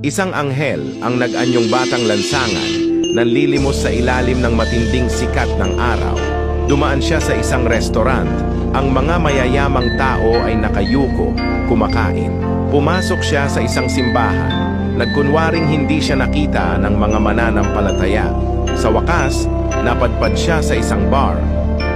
Isang anghel ang nag-anyong batang lansangan, nanlilimos sa ilalim ng matinding sikat ng araw. Dumaan siya sa isang restaurant. Ang mga mayayamang tao ay nakayuko, kumakain. Pumasok siya sa isang simbahan. Nagkunwaring hindi siya nakita ng mga mananampalataya. Sa wakas, napadpad siya sa isang bar.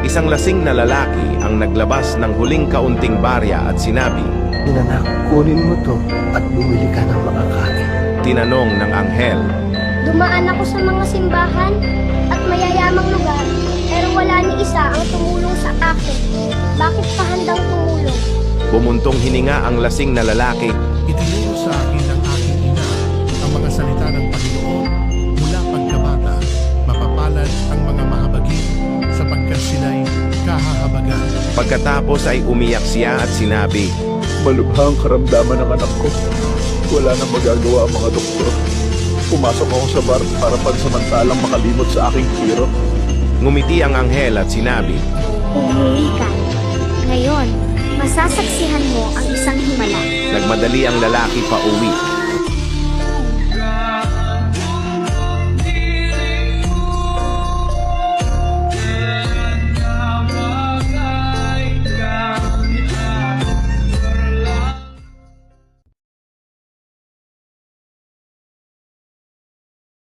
Isang lasing na lalaki ang naglabas ng huling kaunting barya at sinabi, Inanak, kunin mo to at bumili ka ng makakain. tinanong ng anghel. Dumaan ako sa mga simbahan at mayayamang lugar, pero wala ni isa ang tumulong sa akin. Bakit pa handang tumulong? Bumuntong hininga ang lasing na lalaki. Itinuro sa akin ng aking ina ang mga salita ng Panginoon mula pagkabata. Mapapalad ang mga mahabagin sapagkat sila'y kahahabagan. Pagkatapos ay umiyak siya at sinabi, Malubha ang karamdaman ng anak ko. Wala nang magagawa ang mga doktor. Pumasok ako sa bar para pansamantalang makalimot sa aking kirot. ngumiti ang anghel at sinabi, Umuwi ka. Ngayon, masasaksihan mo ang isang himala. nagmadali ang lalaki pa uwi.